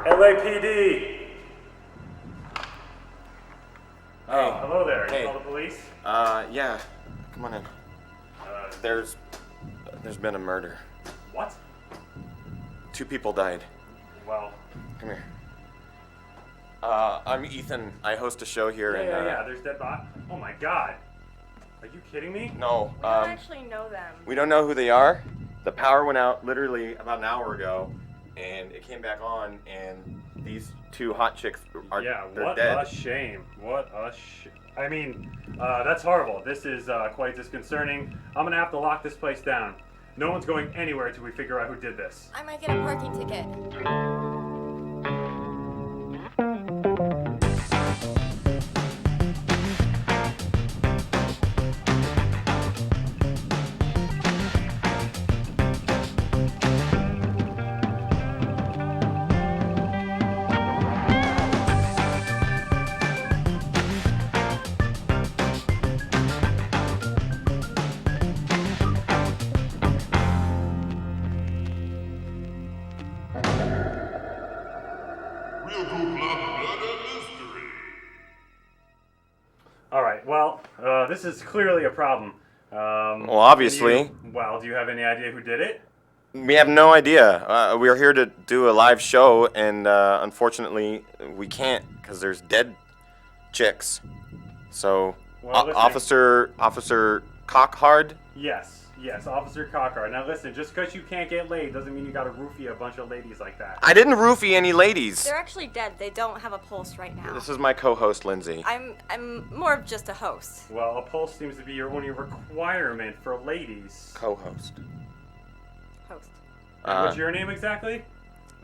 LAPD. Hey. Hello there. Hey. You call the police? Yeah. Come on in. There's been a murder. What? 2 people died. Well. Come here. I'm Ethan. I host a show here. Yeah. There's dead body. Oh my God. Are you kidding me? No. We don't actually know them. We don't know who they are. The power went out literally about an hour ago, and it came back on, and these 2 hot chicks are they're dead. What a shame. I mean, that's horrible. This is quite disconcerting. I'm gonna have to lock this place down. No one's going anywhere till we figure out who did this. I might get a parking ticket. All right. Well, this is clearly a problem. Well, obviously. Do you have any idea who did it? We have no idea. We're here to do a live show, and unfortunately, we can't because there's dead chicks. So, Well, listen. Officer Cockhard. Yes, Officer Cockard. Now listen, just because you can't get laid doesn't mean you gotta roofie a bunch of ladies like that. I didn't roofie any ladies. They're actually dead. They don't have a pulse right now. This is my co-host, Lindsay. I'm more of just a host. Well, a pulse seems to be your only requirement for ladies. Co-host. Host. And what's your name exactly?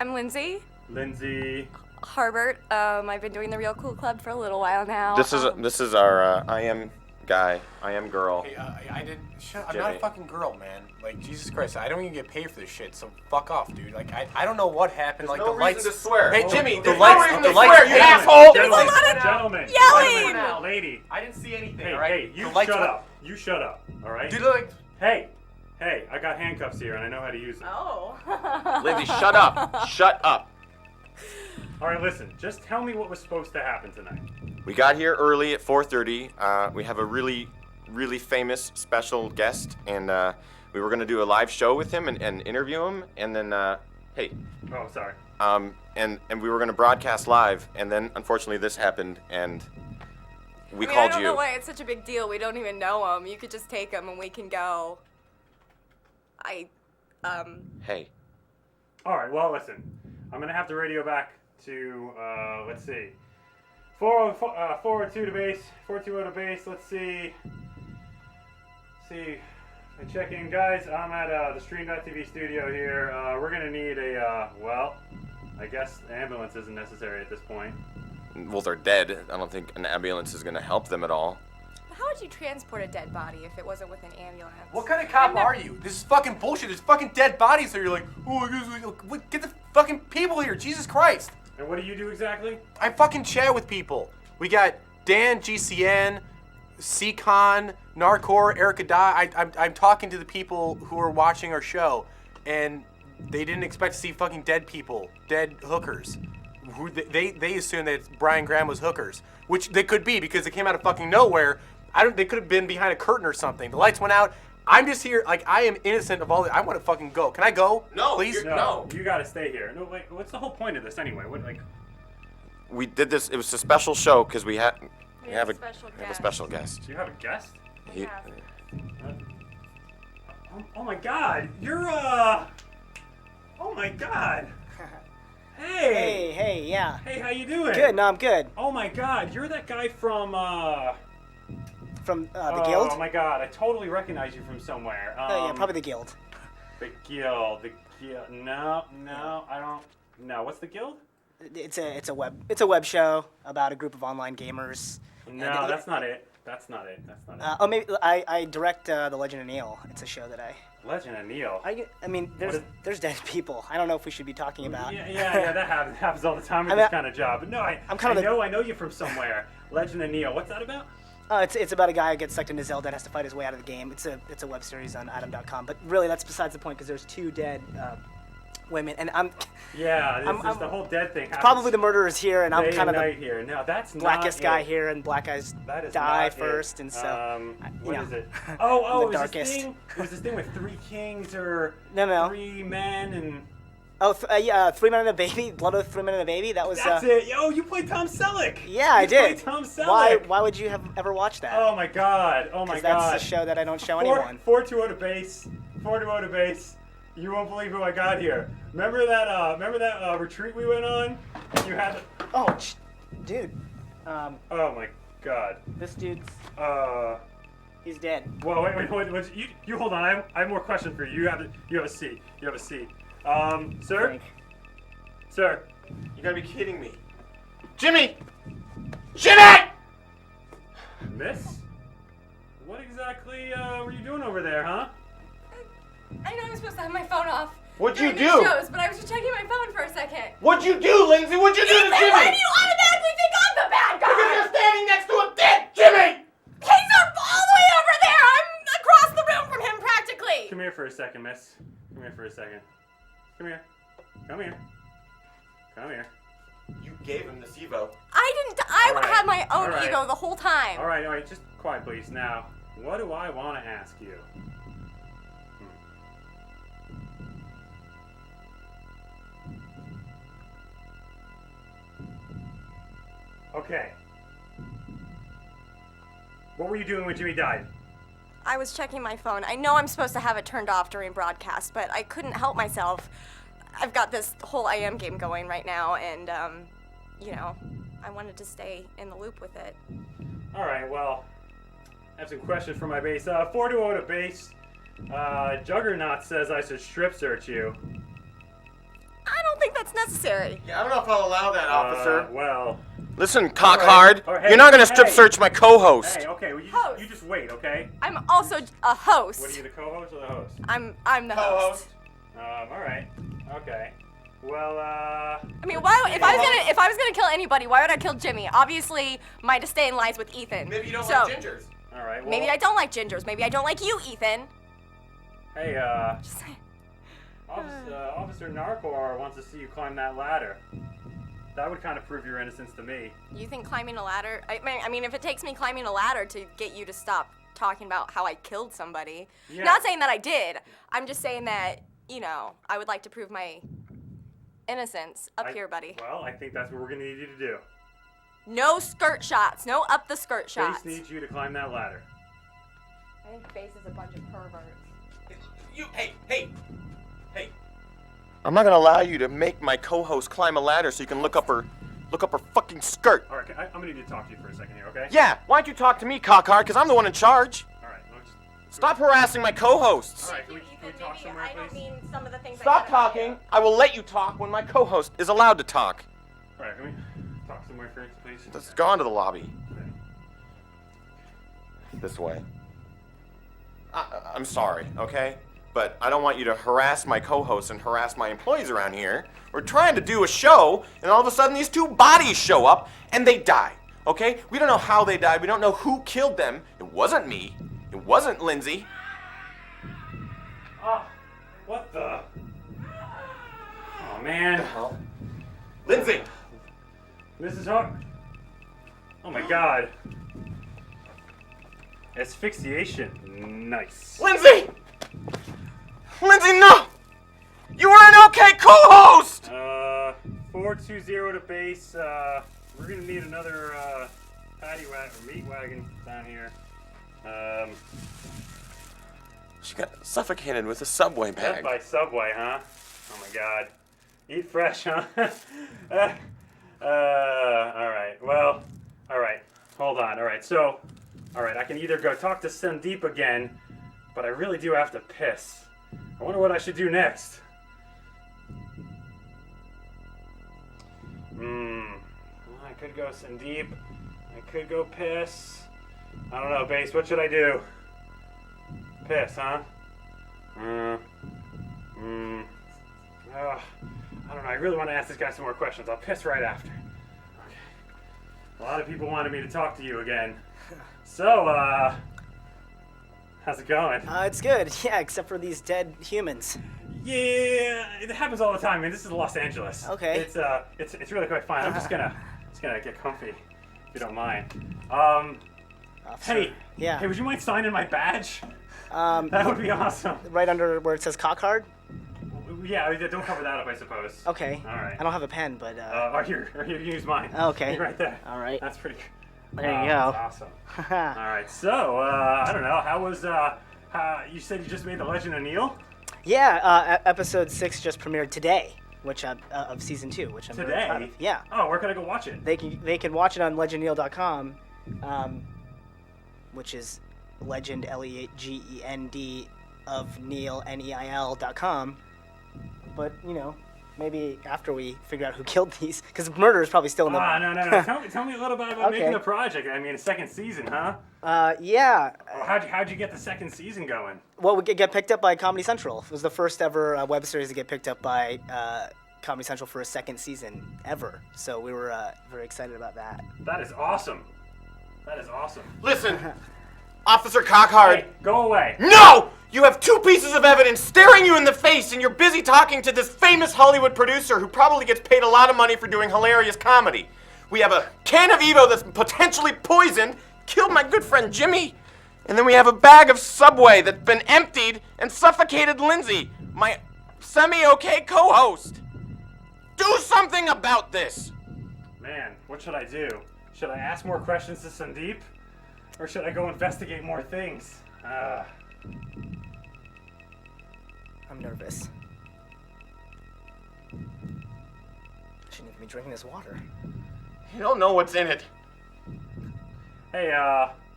I'm Lindsay. Lindsay. Harbert. I've been doing the Real Cool Club for a little while now. This is our I am guy. I am girl. Hey, I didn't. Shut. I'm Jimmy. not a fucking girl, man. Like Jesus Christ, I don't even get paid for this shit. So fuck off, dude. Like I don't know what happened. There's like no the lights. reason to swear. Hey Oh, Jimmy, the there's lights. no reason The to lights. swear, you Gentlemen, asshole! Gentlemen. yelling! Gentlemen. Lady. I didn't see anything. Hey, all right. you The lights shut went- up. You shut up. All right. Dude, like. Hey, I got handcuffs here and I know how to use them. Oh. Lindsay, shut up. Shut up. All right, listen. Just tell me what was supposed to happen tonight. We got here early at 4:30. We have a really famous special guest, and we were gonna do a live show with him and interview him, and then hey. Oh, sorry. And we were gonna broadcast live, and then unfortunately this happened, and we called I don't you. know why it's such a big deal. We don't even know him. You could just take him and we can go. Hey. All right. Well, listen. I'm gonna have to radio back to let's see. 402 to base. 420 to base. Let's see. I check in, guys. I'm at the Stream.tv studio here. We're gonna need a I guess the ambulance isn't necessary at this point. Well, they're dead. I don't think an ambulance is gonna help them at all. How would you transport a dead body if it wasn't with an ambulance? What kind of cop are you? This is fucking bullshit. There's fucking dead bodies there. You're like, oh, I guess get the fucking people here. Jesus Christ. And what do you do exactly? I fucking chat with people. We got Dan, GCN, Seacon, Narcor, Erica Dye. I'm talking to the people who are watching our show, and they didn't expect to see fucking dead people, dead hookers. Who they assume that Brian Graham was hookers, which they could be because they came out of fucking nowhere. They could have been behind a curtain or something. The lights went out. I'm just here, like, I am innocent of all this. I want to fucking go. Can I go? No, please. No, you gotta stay here. No, wait. What's the whole point of this anyway? What, like? We did this. It was a special show because we have a special guest. Do you have a guest? He- Oh my God! You're Oh my God! Hey! Hey, yeah. Hey, how you doing? Good, no, I'm good. Oh my God! You're that guy from The Guild? Oh my God! I totally recognize you from somewhere. Yeah, probably The Guild. The Guild. No, I don't. No, what's the Guild? It's a web show about a group of online gamers. No, that's not it. That's not it. Oh, maybe I direct The Legend of Neil. It's a show that I. Legend of Neil. I mean, there's dead people. I don't know if we should be talking about. Yeah, that happens all the time with I mean, this kind of job. But no, I know you from somewhere. Legend of Neil. What's that about? It's about a guy who gets sucked into Zelda and has to fight his way out of the game. It's a web series on Adam.com. But really, that's besides the point because there's 2 dead women, and Yeah, this I'm- is the whole dead thing. Happens probably the murderer's here, and I'm day kind and of night the here. No, that's blackest not guy it. here, and black guys That is die not first, it. and so What know, is it? Oh, the it was darkest. this thing. It was this thing with 3 kings or No. 3 men and. Oh, yeah, 3 Men and a Baby, Blood of 3 Men and a Baby. That was. That's it. Yo, you played Tom Selleck. Yeah, I You did. played Tom Selleck. Why would you have ever watched that? Oh my God. Oh my 'Cause God. that's a show that I don't show anyone. 4-2 to base. 4-2 to base. You won't believe who I got here. Remember that retreat we went on? You had. Oh, dude. Oh my God. This dude's he's dead. Well, wait. You hold on. I have more questions for you. You have a seat. You have a seat. Sir? Frank. Sir? You gotta be kidding me. Jimmy! Jimmy! Miss? What exactly were you doing over there, huh? I know I'm supposed to have my phone off. What'd you during these do? shows, but I was just checking my phone for a second. What'd you do, Lindsay? What'd you do to Ethan, Jimmy? why do you automatically think I'm the bad Because guy? you're standing next to a dead Jimmy! He's all the way over there. I'm across the room from him practically. Come here for a second, miss. Come here for a second. Come here. Come here. Come here. You gave him the SIVO. I didn't. I All right. had my own All right. ego the whole time. All right. Just quiet, please. Now, what do I want to ask you? Okay. What were you doing when Jimmy died? I was checking my phone. I know I'm supposed to have it turned off during broadcast, but I couldn't help myself. I've got this whole IM game going right now, and, I wanted to stay in the loop with it. All right, well, I have some questions for my base. 4-0 to base. Juggernaut says I should strip search you. I don't think that's necessary. Yeah, I don't know if I'll allow that, officer. Well. Listen, cockhard. All right, hey, You're not gonna strip hey. search my co-host. Hey, okay, well, Host. you just wait, okay? I'm also a host. What are you, the co-host or the host? I'm the Co-host. host. All right. Okay. Well, I mean, why? If I was gonna kill anybody, why would I kill Jimmy? Obviously, my disdain lies with Ethan. Maybe you don't so, like gingers. all right. Well, Maybe I don't like gingers. Maybe I don't like you, Ethan. Hey, Just saying. Officer Narcor wants to see you climb that ladder. That would kind of prove your innocence to me. You think climbing a ladder? I mean, if it takes me climbing a ladder to get you to stop talking about how I killed somebody. Yeah. Not saying that I did. I'm just saying that, I would like to prove my innocence up here, buddy. Well, I think that's what we're gonna need you to do. No skirt shots. No up the skirt shots. Base needs you to climb that ladder. I think Base is a bunch of perverts. Hey. I'm not gonna allow you to make my co-host climb a ladder so you can look up her fucking skirt. All right, I'm gonna need to talk to you for a second here, okay? Yeah, why don't you talk to me, cockhard? Because I'm the one in charge. All right. Let's just, Stop harassing my co-hosts. all right. Can we talk Maybe somewhere, I don't please? mean some of the things I Stop said about talking. you. I will let you talk when my co-host is allowed to talk. All right. Can we talk somewhere first, please? Let's go on to the lobby. This way. I'm sorry, okay? But I don't want you to harass my co-hosts and harass my employees around here. We're trying to do a show, and all of a sudden these 2 bodies show up, and they die, okay? We don't know how they died. We don't know who killed them. It wasn't me. It wasn't Lindsay. Oh, what the? Oh, man. Lindsay! Mrs. Hart. Oh, my God. Asphyxiation. Nice. Lindsay! Lindsay, no! You were an okay co-host! 420 to base. We're gonna need another paddy wagon or meat wagon down here. She got suffocated with a Subway That's bag. by Subway, huh? Oh my God. Eat fresh, huh? All right. Well, all right. Hold on. All right. So, all right. I can either go talk to Sandeep again, but I really do have to piss. I wonder what I should do next. I could go Sandeep. I could go piss. I don't know, Base. What should I do? Piss, huh? I don't know. I really want to ask this guy some more questions. I'll piss right after. Okay. A lot of people wanted me to talk to you again. So, how's it going? It's good. Yeah, except for these dead humans. Yeah, it happens all the time. I mean, this is Los Angeles. Okay. It's really quite fine. I'm just gonna get comfy, if you don't mind. Officer. Hey. Yeah. Hey, would you mind signing my badge? That would be awesome. Right under where it says cock hard. Yeah, don't cover that up, I suppose. Okay. All right. I don't have a pen, but. Here, you can use mine. Okay. Right there. All right. That's pretty. There you go. That's awesome. All right. So, I don't know. How was you said you just made The Legend of Neil? Yeah. Episode 6 just premiered today, which of season 2, which I'm very proud Today? of. Yeah. Oh, where can I go watch it? They can watch it on legendneil.com, which is legend LEGEND of Neil NEIL.com. But maybe after we figure out who killed these, because murder is probably still in the. No. Tell me a little bit about Okay. making the project. I mean, a second season, huh? Yeah. Well, how'd you get the second season going? Well, we get picked up by Comedy Central. It was the first ever web series to get picked up by Comedy Central for a second season ever. So we were very excited about that. That is awesome. That is awesome. Listen, Officer Cockhard. Hey, go away. No! You have 2 pieces of evidence staring you in the face, and you're busy talking to this famous Hollywood producer who probably gets paid a lot of money for doing hilarious comedy. We have a can of Evo that's potentially poisoned, killed my good friend Jimmy, and then we have a bag of Subway that's been emptied and suffocated Lindsay, my semi-okay co-host. Do something about this! Man, what should I do? Should I ask more questions to Sandeep? Or should I go investigate more things? I'm nervous. I shouldn't even be drinking this water. You don't know what's in it. Hey,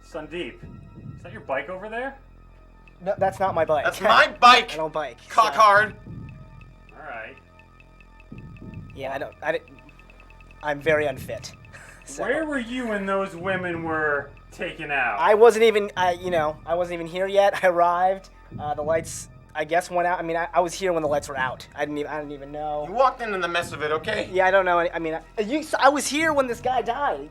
Sandeep, is that your bike over there? No, that's not my bike. That's my bike, I don't bike. so- Cockhard. All right. Yeah, I'm very unfit. So- Where were you when those women were taken out? I wasn't even here yet. I arrived. The lights, I guess, went out. I mean, I was here when the lights were out. I didn't even know. You walked into the mess of it, okay? Yeah, I don't know. I mean, I was here when this guy died.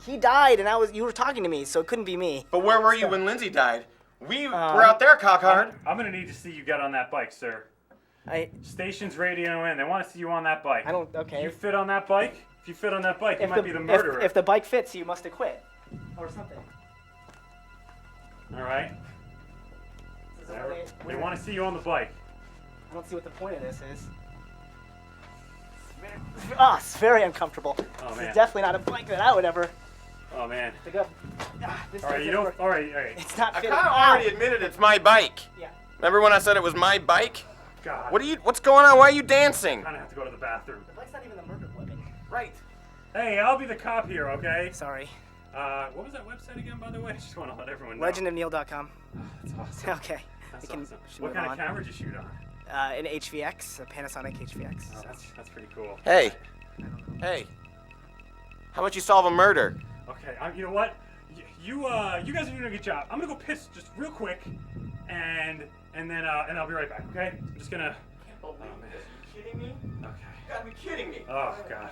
He died, and you were talking to me, so it couldn't be me. But where were you when Lindsay died? We were out there, Cockhard. I'm gonna need to see you get on that bike, sir. Station's radioing in. They want to see you on that bike. Okay. You fit on that bike? If you fit on that bike, you might be the murderer. If the bike fits, you must have quit, or something. All right. They want to see you on the bike. I don't see what the point of this is. It's very uncomfortable. Oh, This man. is definitely not a bike that I would ever Oh man. pick up. This All right, doesn't you don't. work. All right. It's not I fitting. kind of already admitted it's my bike. Yeah. Remember when I said it was my bike? God. What's going on? Why are you dancing? I'm gonna have to go to the bathroom. The bike's not even the murder weapon. Right. Hey, I'll be the cop here, okay? Sorry. What was that website again, by the way? I just want to let everyone know. legendofneil.com. That's awesome. Okay. That's We can awesome. should What move kind on. of camera did you shoot on? An HVX, a Panasonic HVX. Oh, that's pretty cool. Hey. Hey. How about you solve a murder? Okay, you know what? You guys are doing a good job. I'm gonna go piss just real quick, and then I'll be right back. Okay? I'm just gonna. Oh, man. Are you kidding me? Okay. You gotta be kidding me. Oh God.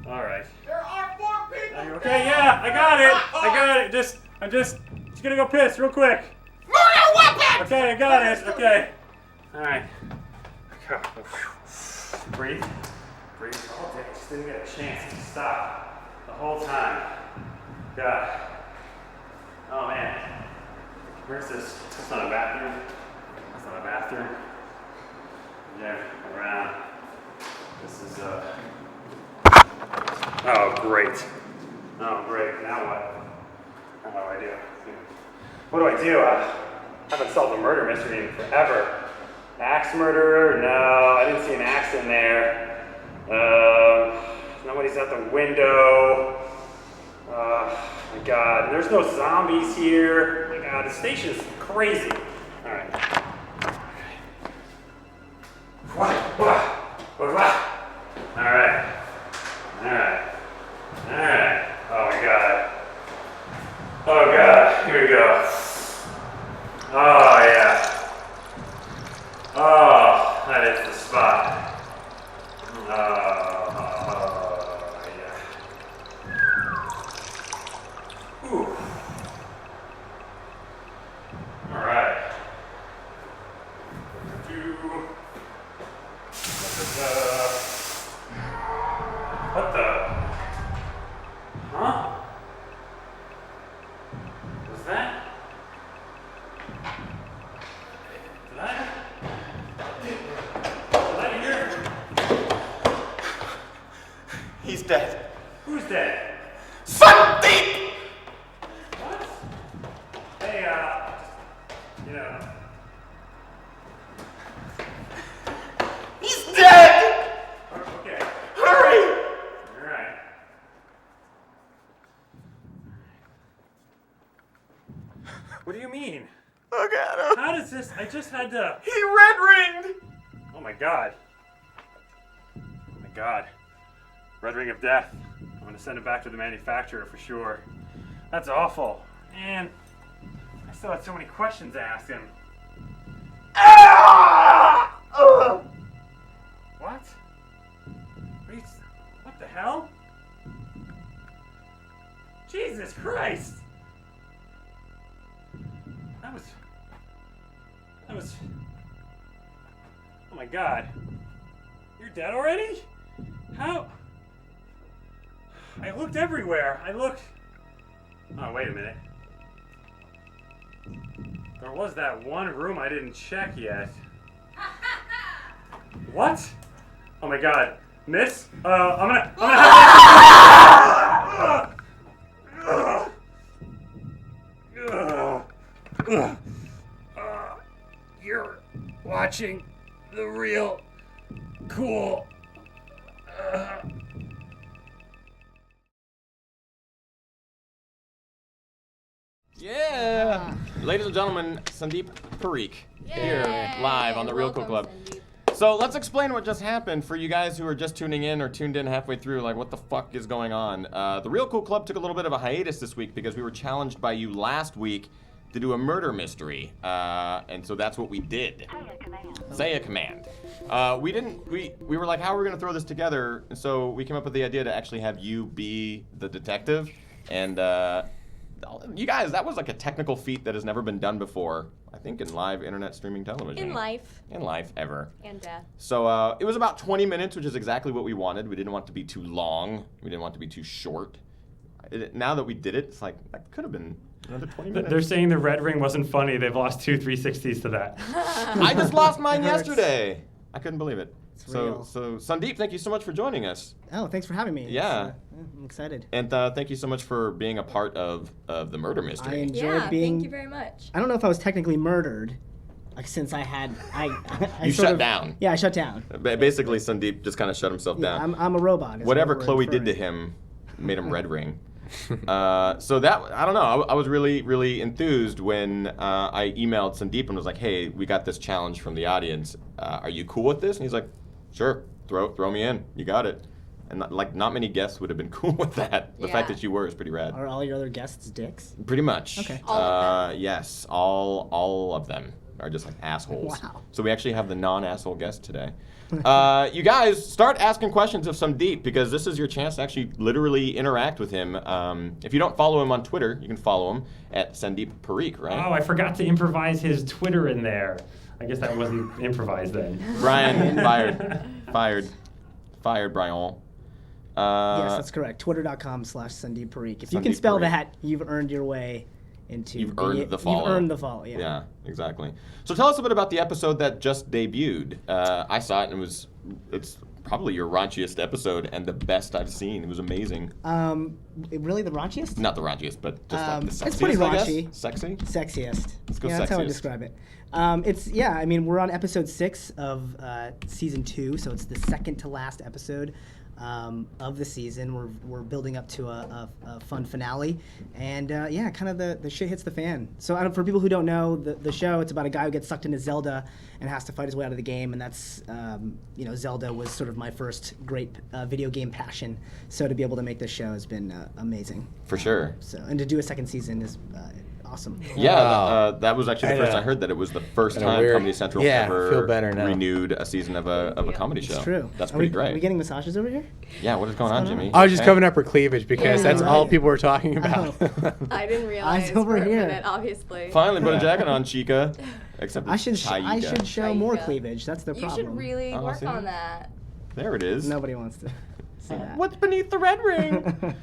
All right. There are 4 people. Are you okay? Yeah, I got it. I got it. I'm just gonna go piss real quick. Murder weapon! Okay, I got it. Okay. All right. Breathe. Breathe all day. Just didn't get a chance to stop the whole time. God. Oh man. Where's this? That's not a bathroom. That's not a bathroom. Yeah, around. This is Oh great. Oh great. Now what? Now what do I do? What do I do? I haven't solved a murder mystery in forever. Axe murderer? No, I didn't see an axe in there. Nobody's at the window. My God, there's no zombies here. My God, the station's crazy. All right. What? All right. Oh my God. Oh God, here we go. Oh yeah. Oh, that is the spot. Oh yeah. Ooh. All right. What the? Huh? Was that? Did I hear? He's dead. Who's dead? Sandeep! What? Hey, you know. He's dead! Okay. Hurry! Alright. What do you mean? Look at him. How does this? I just had to. He red ringed! Oh my god. Oh my god. Red ring of death. I'm gonna send it back to the manufacturer for sure. That's awful. Man, I still had so many questions to ask him. What? What the hell? Jesus Christ! That was. Oh my god. You're dead already? How? I looked everywhere. Oh, wait a minute. There was that one room I didn't check yet. What? Oh my god. Miss? I'm gonna have you're watching the real cool. Yeah! Ladies and gentlemen, Sandeep Parikh here live on the Real Cool Club. So let's explain what just happened for you guys who are just tuning in or tuned in halfway through, like what the fuck is going on. The Real Cool Club took a little bit of a hiatus this week because we were challenged by you last week to do a murder mystery, and so that's what we did. Say a command. We were like, how are we gonna throw this together? And so we came up with the idea to actually have you be the detective, and you guys, that was like a technical feat that has never been done before, I think, in live internet streaming television. In life. In life, ever. And death. So it was about 20 minutes, which is exactly what we wanted. We didn't want it to be too long. We didn't want it to be too short. Now that we did it, it's like, that could have been another 20 minutes. They're saying the red ring wasn't funny. They've lost 2 360s to that. I just lost mine yesterday. I couldn't believe it. real. So Sandeep, thank you so much for joining us. Oh, thanks for having me. Yeah. I'm excited. And thank you so much for being a part of the murder I mystery. enjoyed being. Thank you very much. I don't know if I was technically murdered, since I had I You sort shut of- down. Yeah, I shut down. Basically, Sandeep just kind of shut himself Yeah, down. I'm a robot. is Whatever what we're Chloe did to inferring. him made him red ring. So that, I don't know, I was really, really enthused when I emailed Sandeep and was like, hey, we got this challenge from the audience. Are you cool with this? And he's like, sure, throw me in. You got it. And not many guests would have been cool with that. The fact Yeah. that you were is pretty rad. Are all your other guests dicks? Pretty much. Okay. All of Yes, all of them are just like assholes. Wow. So we actually have the non-asshole guest today. You guys, start asking questions of Sandeep because this is your chance to actually literally interact with him. If you don't follow him on Twitter, you can follow him at Sandeep Parikh, right? Oh, I forgot to improvise his Twitter in there. I guess that wasn't improvised then. Brian, fired, Brian. Yes, that's correct. Twitter.com/Sandeep Parikh. If you can Sandeep spell Parikh. that, you've earned your way into. You've earned the follow. You've earned the follow. Yeah. Yeah, exactly. So tell us a bit about the episode that just debuted. I saw it and it's probably your raunchiest episode and the best I've seen. It was amazing. Really, the raunchiest? Not the raunchiest, but just like the sexiest, it's pretty I guess? raunchy. Sexy? Sexiest. Let's go yeah, that's how I sexiest. describe it. I mean, we're on episode 6 of season 2, so it's the second to last episode of the season. We're building up to a fun finale, and kind of the shit hits the fan. So for people who don't know the show, it's about a guy who gets sucked into Zelda and has to fight his way out of the game, and that's Zelda was sort of my first great video game passion. So to be able to make this show has been amazing. For sure. So and to do a second season is awesome. Yeah, Wow. that was actually the first I heard that it was the first And a time weird- Comedy Central yeah, ever feel better now. renewed a season of a comedy show. It's true. That's Are pretty we, great. Are we getting massages over here? Yeah, what is going on, Jimmy? I was just Okay? covering up her cleavage because Yeah, that's all right. people were talking about. I didn't realize Eyes over for a here. minute, obviously. Finally put a jacket on, Chica. Except I it's should Chaika. show more Chaika. cleavage. That's the You problem. should really Oh, work see? on that. There it is. Nobody wants to see that. What's beneath the red ring?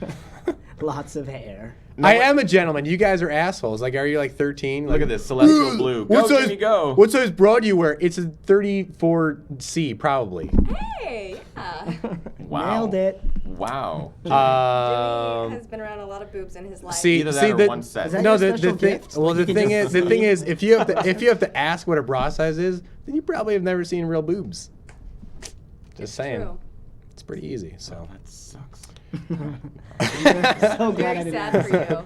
Lots of hair. No, I am a gentleman. You guys are assholes. Like, are you like 13? Look at this celestial blue. Go, Jimmy, go. What size bra do you wear? It's a 34C, probably. Hey, yeah. Wow. Nailed it. Wow. Jimmy has been around a lot of boobs in his life. Either that or one set. Is that No, your the special thing. gift? Well, Like, the you can thing just is, the thing see? is, if you have to ask what a bra size is, then you probably have never seen real boobs. Just saying. True. It's pretty easy. So. That sucks. So glad I Very didn't sad ask. for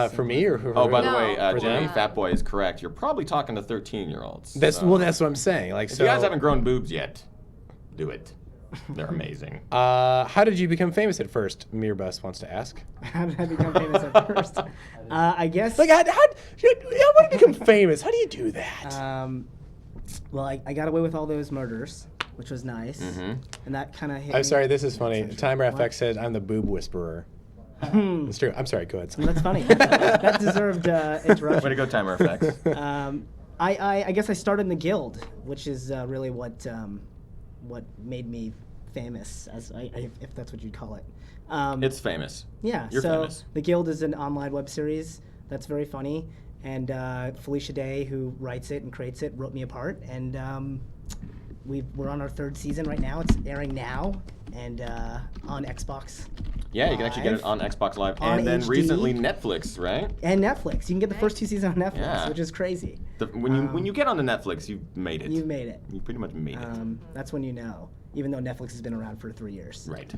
you. For me or for Oh, by the No, way, for Jimmy, them. Fat Boy is correct. You're probably talking to 13-year-olds. that's what I'm saying. Like, If so you guys haven't grown boobs yet, do it. They're amazing. how did you become famous at first? Mirbus wants to ask. How did I become famous at first? I guess. Like, how want to become famous? How do you do that? Well, I got away with all those murders, which was nice, and that kind of hit. I'm me. sorry, this is funny. Timer What? FX said I'm the boob whisperer. It's true. I'm sorry, go ahead. That's funny. That deserved interruption. Way to go, Timer Effects. I guess I started in the guild, which is really what made me famous, if that's what you'd call it. It's famous. Yeah. You're so famous. the guild is an online web series that's very funny, and Felicia Day, who writes it and creates it, wrote me a part, and we're on our 3rd season right now. It's airing now and on Xbox. Yeah, you can actually get it on Xbox Live. On And then HD. recently Netflix, right? And Netflix. You can get the first 2 seasons on Netflix, Yeah. which is crazy. When you get onto Netflix, you've made it. You've made it. You pretty much made it. That's when you know, even though Netflix has been around for 3 years. Right.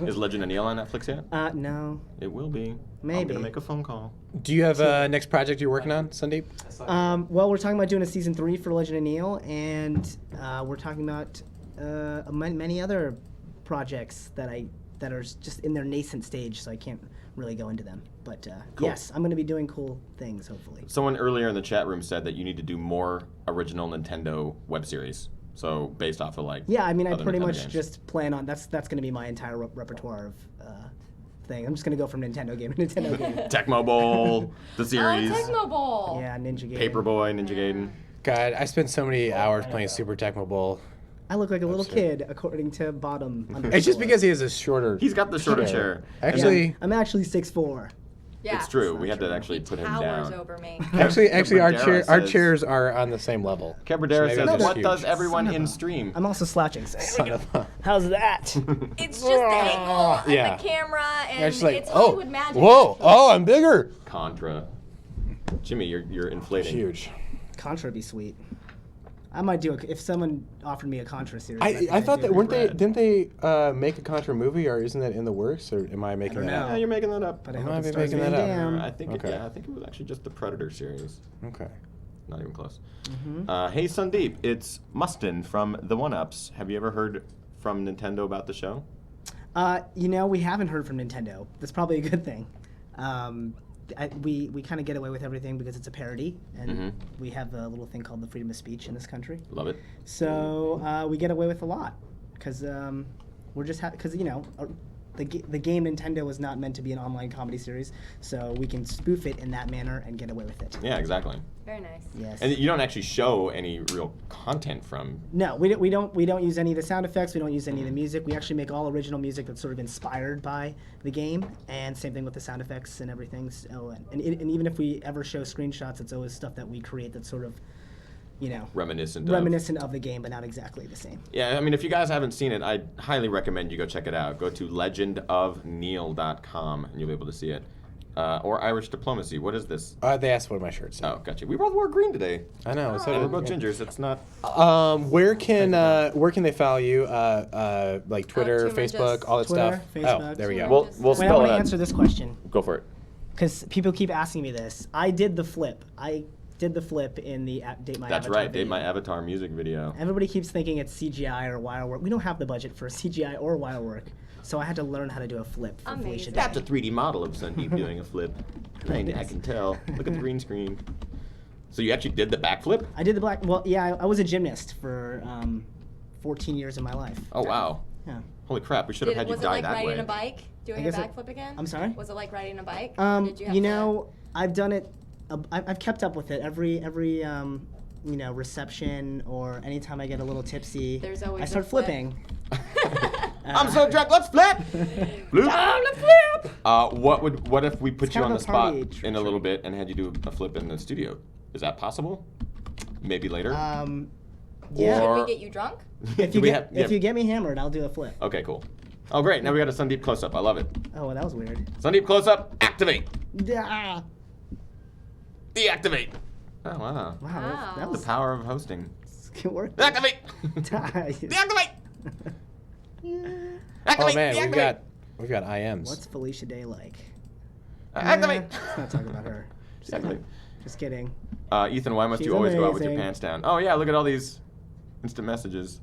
Is Legend of Neil on Netflix yet? No. It will be. I'm Maybe. gonna make a phone call. Do you have a next project you're working on, Sandeep? Well, we're talking about doing a season 3 for Legend of Neil, and we're talking about many other projects that are just in their nascent stage, so I can't really go into them. But yes, I'm going to be doing cool things, hopefully. Someone earlier in the chat room said that you need to do more original Nintendo web series. So based off of like. Yeah, I mean, I other pretty Nintendo much games. just plan on that's going to be my entire repertoire of thing. I'm just going to go from Nintendo game to Nintendo game. Tecmo Bowl, the series. Oh, Tecmo Bowl. Yeah, Ninja Game. Paperboy, Ninja Gaiden. God, I spent so many hours playing Super Tecmo Bowl. I look like a little kid, according to Bottom. It's just because he has a shorter. He's got the shorter chair. Actually, I'm actually 6'4". Yeah. It's true. We had to actually He put him towers down. over me. actually, our Cabradera says- chairs are on the same level. Cabradera maybe says, I'm just "What huge." does everyone in stream?" I'm also slouching. Son of a- How's that? It's just the angle and Yeah. the camera, and It's just like, it's Hollywood magic. whoa, oh, I'm bigger. Contra. Jimmy, you're inflating. Huge. Contra would be sweet. I might do it if someone offered me a Contra series. I thought that weren't they- didn't they make a Contra movie, or isn't that in the works, or am I making don't that know. up? Yeah, you're making that up. But I I hope might it be stars making Van that up. Damme. I think Okay. I think it was actually just the Predator series. Okay. Not even close. Hey Sandeep, it's Mustin from the One Ups. Have you ever heard from Nintendo about the show? We haven't heard from Nintendo. That's probably a good thing. We kind of get away with everything because it's a parody, and we have a little thing called the freedom of speech in this country. Love it. So we get away with a lot because we're just because the game Nintendo was not meant to be an online comedy series, so we can spoof it in that manner and get away with it. Yeah, exactly. Very nice. Yes. And you don't actually show any real content from. No, we don't use any of the sound effects. We don't use any of the music. We actually make all original music that's sort of inspired by the game, and same thing with the sound effects and everything. So, and even if we ever show screenshots, it's always stuff that we create that's sort of, Reminiscent of the game, but not exactly the same. Yeah, I mean, if you guys haven't seen it, I highly recommend you go check it out. Go to legendofneil.com and you'll be able to see it. Or Irish Diplomacy. What is this? They asked what my shirt said. Oh, gotcha. We both wore green today. I know. So And we're did- both gingers. It's not. Where can they follow you? Like Twitter, Tumor Facebook, just- all that Twitter, stuff. Facebook. Oh, there we go. We'll Wait, I spell want it to out. answer this question Go for it. because people keep asking me this. I did the flip. I did the flip in the Date My That's Avatar right. Date video. My Avatar music video. Everybody keeps thinking it's CGI or wire work. We don't have the budget for CGI or wire work, so I had to learn how to do a flip for Felicia Amazing. Day. That's a 3D model of Sandeep doing a flip. I can tell. Look at the green screen. So you actually did the backflip? I did the black. Well, yeah, I was a gymnast for 14 years of my life. Oh, wow. Yeah. Holy crap. We should have had you Was it die like that riding way. a bike? Doing a guess backflip again? I'm sorry? Was it like riding a bike? Or did you have to- I've done it. I've kept up with it. Every reception or anytime I get a little tipsy, There's always I a start flip. flipping. I'm so drunk. Let's flip. Bloop. Time to flip! What if we put It's you kind on of the a spot party in a little bit and had you do a flip in the studio? Is that possible? Maybe later. Yeah. Should Or- we get you drunk? If Do you we get have- yeah. if you get me hammered, I'll do a flip. Okay, cool. Oh, great. Now we got a Sandeep close-up. I love it. Oh, well, that was weird. Sandeep close-up. Activate. Ah. Deactivate. Oh, wow. Wow, that The was power of hosting. good work. Activate. What's Deactivate. Oh Activate. man, Deactivate. we've got IMs. Felicia Day like? Activate. Let's not talk about her. Deactivate. Just kidding. Ethan, why must She's you always go out with your amazing. pants down? Oh yeah, look at all these instant messages.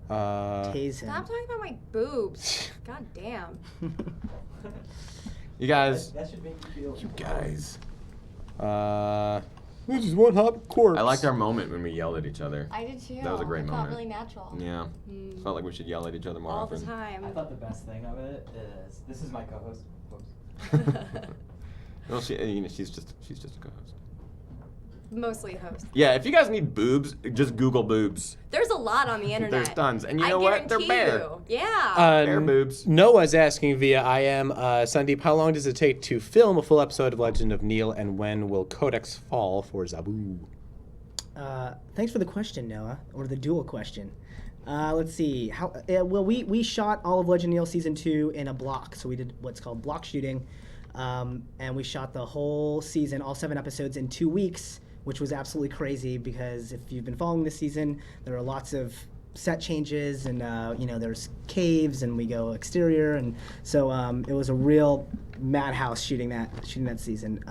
Tase him. Stop talking about my boobs. God damn. You guys. That should make you feel. You guys. This is one hot corpse. I liked our moment when we yelled at each other. I did too. That was a great it moment. felt really natural. Yeah. Felt like we should yell at each other more All often. the time. I thought the best thing of it is this is my co-host. Whoops. Well, she's just a co-host. Mostly host. Yeah, if you guys need boobs, just Google boobs. There's a lot on the internet. There's tons, and you I know what? They're guarantee bare. you. Yeah. Bare boobs. Noah's asking via IM, Sandeep, how long does it take to film a full episode of Legend of Neil, and when will Codex fall for Zabu? Thanks for the question, Noah, or the dual question. Let's see. Well, we shot all of Legend of Neil season 2 in a block, so we did what's called block shooting, and we shot the whole season, all 7 episodes, in 2 weeks, which was absolutely crazy because if you've been following this season, there are lots of set changes and there's caves and we go exterior, and so it was a real madhouse shooting that season.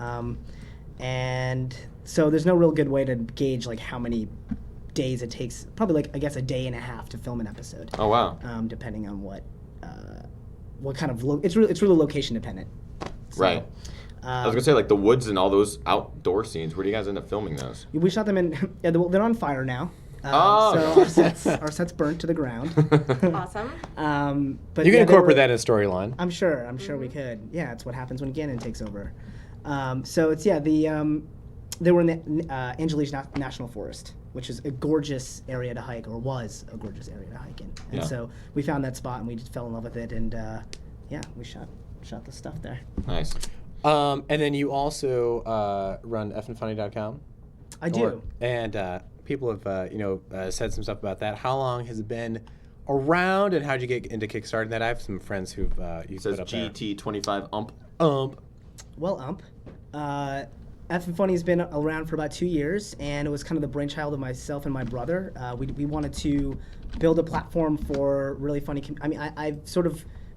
And so there's no real good way to gauge like how many days it takes. Probably like I guess a day and a half to film an episode. Oh wow. Depending on what kind of it's really location dependent. So, Right. I was gonna say like the woods and all those outdoor scenes. Where do you guys end up filming those? We shot them in. Yeah, they're on fire now. Oh. So our set's burnt to the ground. Awesome. But You can yeah, they incorporate were- that in a storyline. I'm sure we could. Yeah, it's what happens when Ganon takes over. So it's they were in the Angeles National Forest, which is a gorgeous area to hike, or was a gorgeous area to hike in. And Yeah. so we found that spot and we just fell in love with it, and we shot the stuff there. Nice. And then you also run fnfunny.com. I do. And people have said some stuff about that. How long has it been around, and how'd you get into kickstarting that? I have some friends who've It says put up there. GT25 ump. Well, F and Funny's been around for about 2 years, and it was kind of the brainchild of myself and my brother. We wanted to build a platform for really funny.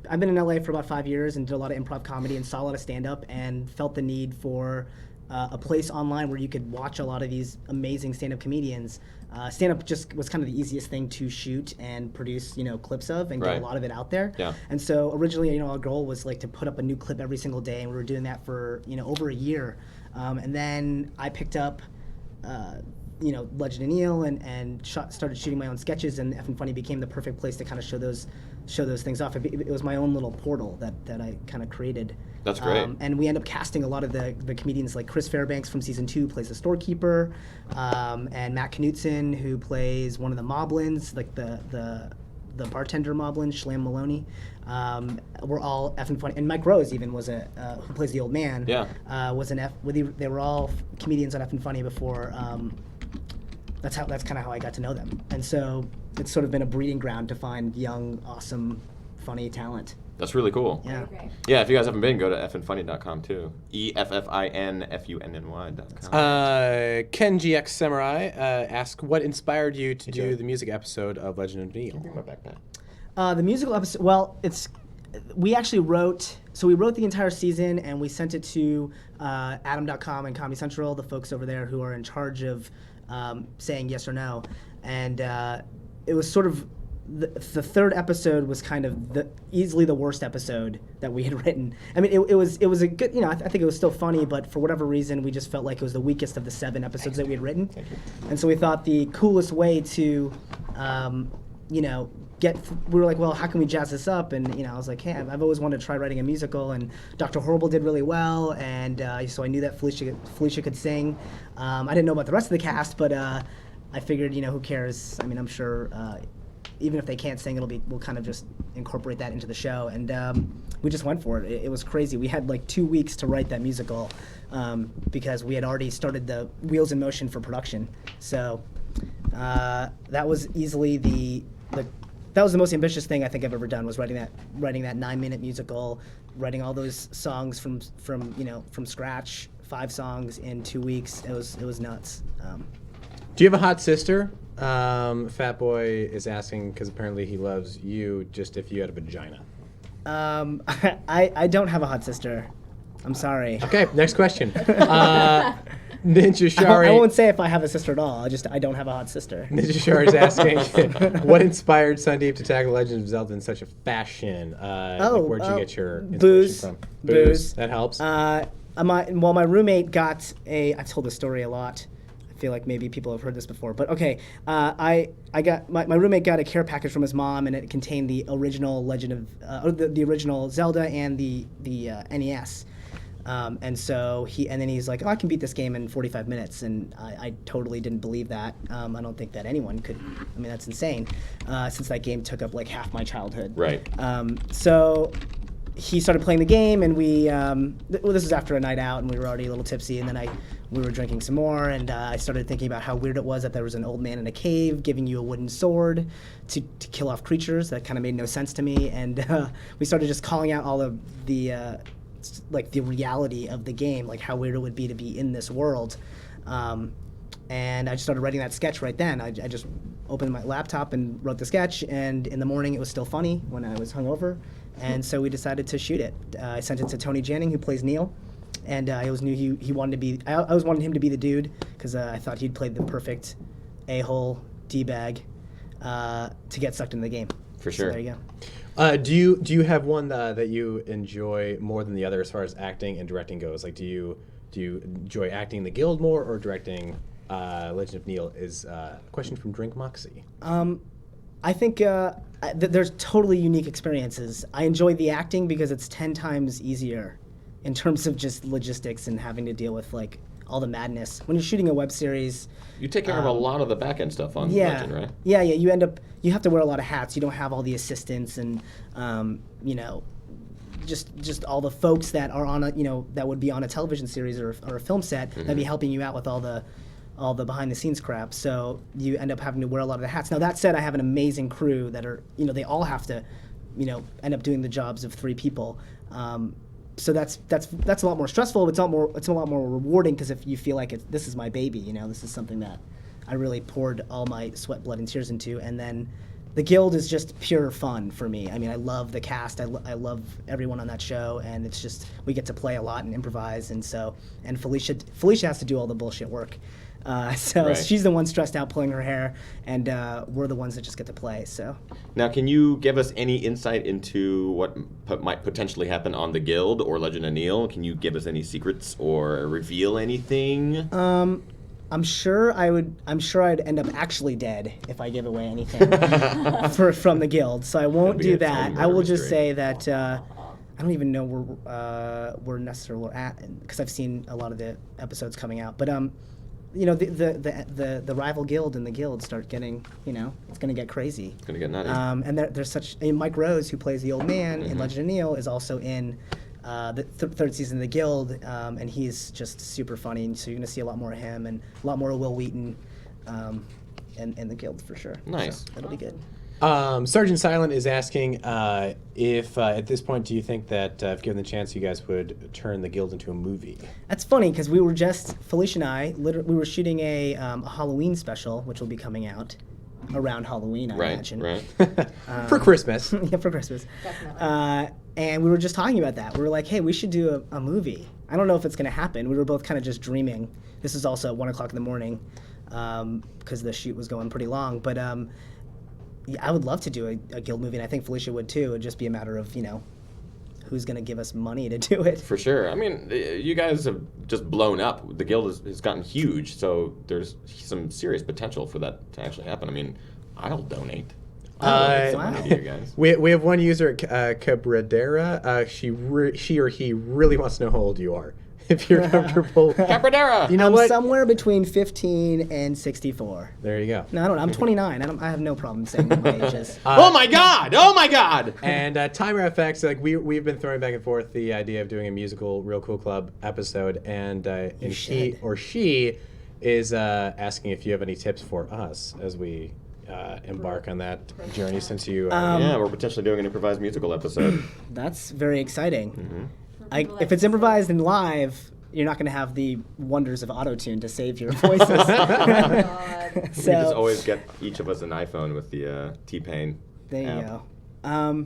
I've been in LA for about 5 years and did a lot of improv comedy and saw a lot of stand-up and felt the need for a place online where you could watch a lot of these amazing stand-up comedians. Stand-up just was kind of the easiest thing to shoot and produce, clips of and get Right. a lot of it out there. Yeah. And so originally, our goal was like to put up a new clip every single day, and we were doing that for, over a year. And then I picked up, Legend of Neil and started shooting my own sketches, and F and Funny became the perfect place to kind of show those things off. It was my own little portal that I kind of created. That's great. And we end up casting a lot of the comedians, like Chris Fairbanks from season 2 plays the storekeeper, and Matt Knutson, who plays one of the Moblins, like the bartender Moblin, Schlam Maloney. We're all effing funny, and Mike Rose even was who plays the old man. Yeah. Was an they were all comedians on Effing Funny before. That's kind of how I got to know them, and so it's sort of been a breeding ground to find young, awesome, funny talent. That's really cool. Yeah. Great. Yeah, if you guys haven't been, go to fnfunny.com too. EFFINFUNNY.com. Ken GX Samurai asked, what inspired you to do the music episode of Legend of Neil? My backpack. The musical episode. Well, we actually wrote the entire season and we sent it to Adam.com and Comedy Central, the folks over there who are in charge of saying yes or no, and it was sort of the third episode was kind of easily the worst episode that we had written. I mean, it was a good, I think it was still funny, but for whatever reason, we just felt like it was the weakest of the 7 episodes that we had written. And so we thought the coolest way to you know, we were like, well, how can we jazz this up? And, you know, I was like, hey, I've always wanted to try writing a musical, and Dr. Horrible did really well, and so I knew that Felicia could sing. I didn't know about the rest of the cast, but I figured, you know, who cares? I mean, I'm sure even if they can't sing, we'll kind of just incorporate that into the show, and we just went for it. It was crazy. We had like 2 weeks to write that musical because we had already started the wheels in motion for production. So that was easily that was the most ambitious thing I think I've ever done, was writing that 9-minute musical, writing all those songs from scratch, 5 songs in 2 weeks. It was nuts. Do you have a hot sister? Fat Boy is asking because apparently he loves you. Just if you had a vagina. I don't have a hot sister. I'm sorry. Okay, next question. Ninja Shari. I won't say if I have a sister at all. I don't have a hot sister. Ninja Shari is asking, what inspired Sandeep to tackle Legend of Zelda in such a fashion? Where'd you get your inspiration from? Booze. That helps. My roommate got I've told this story a lot. I feel like maybe people have heard this before, but okay. I got my roommate got a care package from his mom, and it contained the original Legend of the original Zelda and the NES. And so he's like, oh, I can beat this game in 45 minutes, and I totally didn't believe that. I don't think that anyone could. I mean, that's insane, since that game took up like half my childhood. Right. So he started playing the game, and this was after a night out, and we were already a little tipsy, and then we were drinking some more, and I started thinking about how weird it was that there was an old man in a cave giving you a wooden sword to kill off creatures. That kind of made no sense to me, and we started just calling out all of the reality of the game, like how weird it would be to be in this world. And I just started writing that sketch right then. I just opened my laptop and wrote the sketch, and in the morning it was still funny when I was hungover, and so we decided to shoot it. I sent it to Tony Janning, who plays Neil, and I always knew he wanted to be. I always wanted him to be the dude because I thought he'd play the perfect a-hole d-bag to get sucked into the game. For sure. So there you go. Do you have one that you enjoy more than the other as far as acting and directing goes? Like, do you enjoy acting in the Guild more or directing Legend of Neil? Is a question from Drink Moxie. I think there's totally unique experiences. I enjoy the acting because it's 10 times easier in terms of just logistics and having to deal with like all the madness. When you're shooting a web series, You take care of a lot of the back end stuff on yeah, Legend, right? Yeah. You have to wear a lot of hats. You don't have all the assistants and just all the folks that are on that would be on a television series or a film set that'd be helping you out with all the behind the scenes crap. So you end up having to wear a lot of the hats. Now that said, I have an amazing crew that are they all have to end up doing the jobs of 3 people. So that's a lot more stressful. It's a lot more rewarding because if you feel like this is my baby, this is something that I really poured all my sweat, blood, and tears into. And then the Guild is just pure fun for me. I mean, I love the cast. I love everyone on that show, and it's just we get to play a lot and improvise. And Felicia has to do all the bullshit work. Right. She's the one stressed out pulling her hair, and we're the ones that just get to play. So Now, can you give us any insight into what might potentially happen on the Guild or Legend of Neil? Can you give us any secrets or reveal anything? I'm sure I'd end up actually dead if I give away anything from the Guild. So I won't do that. I will just say that I don't even know where we're necessarily at because I've seen a lot of the episodes coming out. But the rival guild and the Guild start getting it's going to get crazy. It's going to get nutty. And there's such Mike Rose, who plays the old man in Legend of Neil, is also in the third season of the Guild, and he's just super funny. So you're going to see a lot more of him and a lot more of Will Wheaton in the Guild for sure. Nice. So it'll be good. Sergeant Silent is asking if at this point do you think that if given the chance you guys would turn the Guild into a movie? That's funny because we were just Felicia and I we were shooting a Halloween special which will be coming out around Halloween, I imagine. Right. For Christmas. Yeah, for Christmas. Definitely. And we were just talking about that. We were like, hey, we should do a movie. I don't know if it's going to happen. We were both kind of just dreaming. This is also at 1 o'clock in the morning because the shoot was going pretty long. But yeah, I would love to do a Guild movie, and I think Felicia would too. It would just be a matter of, who's going to give us money to do it. For sure. I mean, you guys have just blown up. The Guild has gotten huge, so there's some serious potential for that to actually happen. I mean, I'll donate. Wow. You guys. We have one user, Cabradera. She or he really wants to know how old you are. If you're comfortable. Cabradera. You know I'm what? somewhere between 15 and 64. There you go. No, I don't know. I'm 29. I have no problem saying what my age is. Oh my God! Oh my God! And Timer FX, like we've been throwing back and forth the idea of doing a musical Real Cool Club episode, and he should. or she is asking if you have any tips for us as we embark on that journey. Since you, Yeah, we're potentially doing an improvised musical episode. That's very exciting. Mm-hmm. If it's improvised and live, you're not going to have the wonders of autotune to save your voices. God. We just So always get each of us an iPhone with the T-Pain. there you app. go.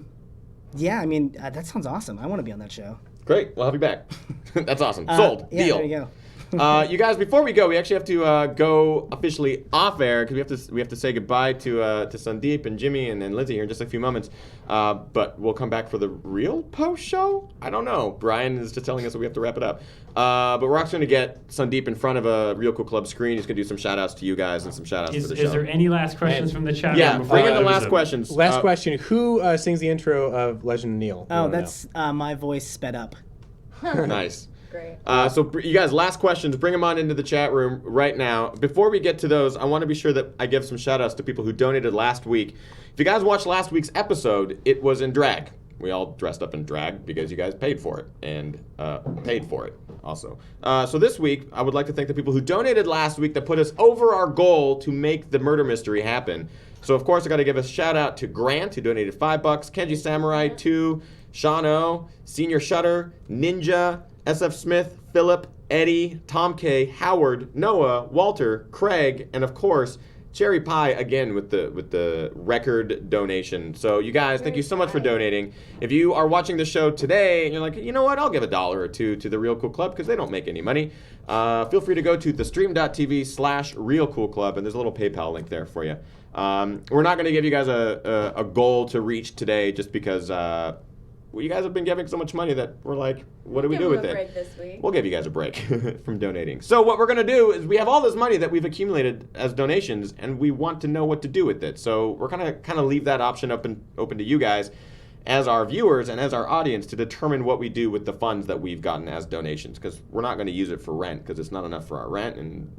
Yeah, I mean that sounds awesome. I want to be on that show. Great, we'll have you back. That's awesome. Sold. Yeah, Deal. there you go. You guys, before we go, we actually have to go officially off air because we have to say goodbye to Sandeep and Jimmy and Lindsay here in just a few moments. But we'll come back for the real post show. I don't know. Brian is just telling us that we have to wrap it up. But we're actually going to get Sandeep in front of a Real Cool Club screen. He's going to do some shout outs to you guys and some shout outs to the show. Is there any last questions from the chat Yeah, room? before bring in the I last was questions. last question: who sings the intro of Legend of Neil? Oh, that's my voice sped up. Nice. Great. You guys, last questions. Bring them on into the chat room right now. Before we get to those, I want to be sure that I give some shout outs to people who donated last week. If you guys watched last week's episode, it was in drag. We all dressed up in drag because you guys paid for it and paid for it also. So this week, I would like to thank the people who donated last week that put us over our goal to make the murder mystery happen. So of course, I got to give a shout out to Grant, who donated $5, Kenji Samurai 2, Sean O, Senior Shutter, Ninja, SF Smith, Philip, Eddie, Tom K, Howard, Noah, Walter, Craig, and of course, Cherry Pie again with the record donation. So you guys, thank you so much for donating. If you are watching the show today and you're like, you know what, I'll give $1 or $2 to the Real Cool Club because they don't make any money. Feel free to go to thestream.tv/realcoolclub and there's a little PayPal link there for you. We're not going to give you guys a goal to reach today just because you guys have been giving so much money that we're like, what do we do with it? Break this week. We'll give you guys a break from donating. So what we're going to do is we have all this money that we've accumulated as donations, and we want to know what to do with it. So we're going to kind of leave that option open to you guys as our viewers and as our audience to determine what we do with the funds that we've gotten as donations, because we're not going to use it for rent because it's not enough for our rent, and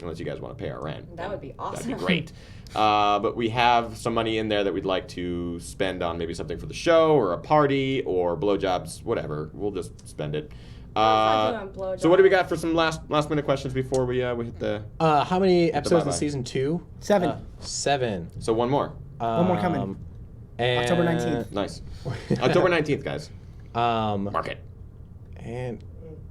unless you guys want to pay our rent. That would be awesome. That'd be great. But we have some money in there that we'd like to spend on maybe something for the show or a party or blowjobs, whatever. We'll just spend it. not doing So what do we got for some last minute questions before we hit the? how many episodes in bye-bye. season 2? 7. 7. So one more. One more coming. And October 19th. Nice. October 19th, guys. Um, Mark it. and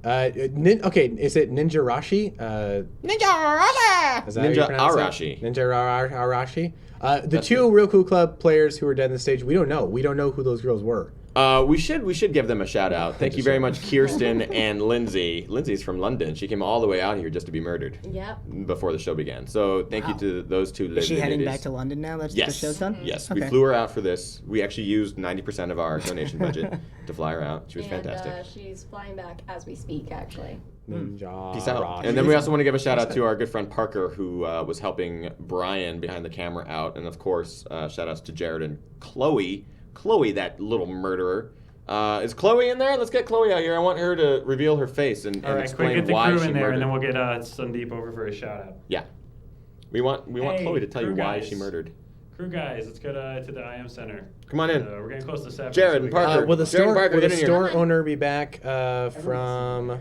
okay, is it Ninja Rashi? Ninja Arashi. Is that how you Ninja pronounce it? Arashi. Ninja Arashi. The That's two it. Real Cool Club players who were dead in the stage, we don't know. We don't know who those girls were. We should give them a shout out. Thank you very much, Kirsten and Lindsay. Lindsay's from London. She came all the way out here just to be murdered Yep. before the show began. So thank you to those two ladies. Is she heading back to London now that Yes. the show's done? Yes, Okay. we flew her out for this. We actually used 90% of our donation budget to fly her out. She was fantastic. She's flying back as we speak, actually. Ninja Peace out. Rashi. And then we also want to give a shout out to our good friend Parker, who was helping Brian behind the camera out. And of course, shout outs to Jared and Chloe. Chloe, that little murderer. Is Chloe in there? Let's get Chloe out here. I want her to reveal her face and, All right, quick, explain get the why crew she in there, murdered. and then we'll get Sandeep over for a shout out. Yeah. We want Hey, Chloe to tell you crew why guys. she murdered. Crew guys, let's go to the IM Center. Come on in. We're getting close to 7. Jared so and we Parker. got- Will the Jared store, Parker, will get the in here. store owner be back from...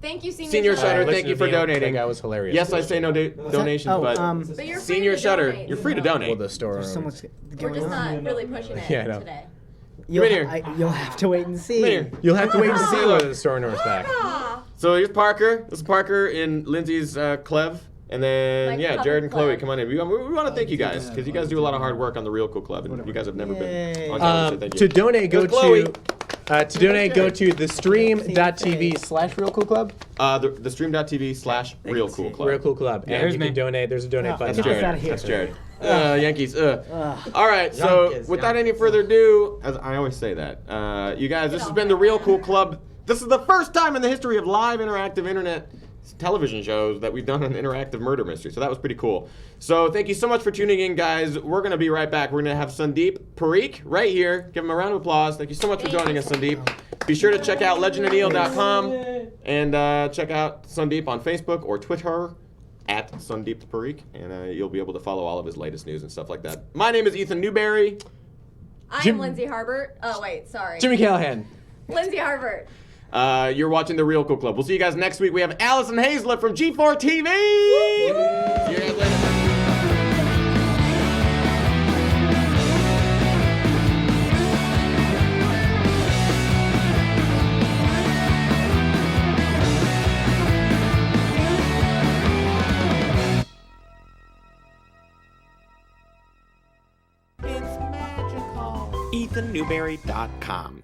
Thank you, Senior Shutter, Legend thank you of for Neil? donating. That guy was hilarious. Yes, I say no donations, Oh, but But you're free Senior to Shutter, donate. you're free to donate. Will the store There's so owner... much We're going just on. not really pushing it Yeah, I know. today. You'll, Come in here. you'll have to wait and see. Come here. You'll have to wait and see whether the store owner is back. So here's Parker. This is Parker in Lindsay's Clev. And then, Like yeah, Harbert Jared and Chloe, Club. come on in. We want to thank you guys, because you guys do a lot of hard work on the Real Cool Club, and you guys have never been Yay. on camera, so thank you. To donate, go Here's Chloe. to donate, go to thestream.tv/realcoolclub. The stream.tv/Real Cool Club. Real Cool Club. And you can donate. There's a donate button. That's Get this Jared. outta here. That's Jared. Yankees. All right, so Yankees, without any further ado, as I always say that, you guys, this has been the Real Cool Club. This is the first time in the history of live interactive internet television shows that we've done an interactive murder mystery. So that was pretty cool. So thank you so much for tuning in, guys. We're going to be right back. We're going to have Sandeep Parikh right here. Give him a round of applause. Thank you so much for joining us, Sandeep. Be sure to check out legendofneil.com and check out Sandeep on Facebook or Twitter at Sandeep Parikh, and you'll be able to follow all of his latest news and stuff like that. My name is Ethan Newberry. I'm Lindsay Harbert. Oh, wait, sorry. Jimmy Callahan. Lindsay Harbert. You're watching The Real Cool Club. We'll see you guys next week. We have Allison Hazlett from G4 TV. See you guys later. EthanNewberry.com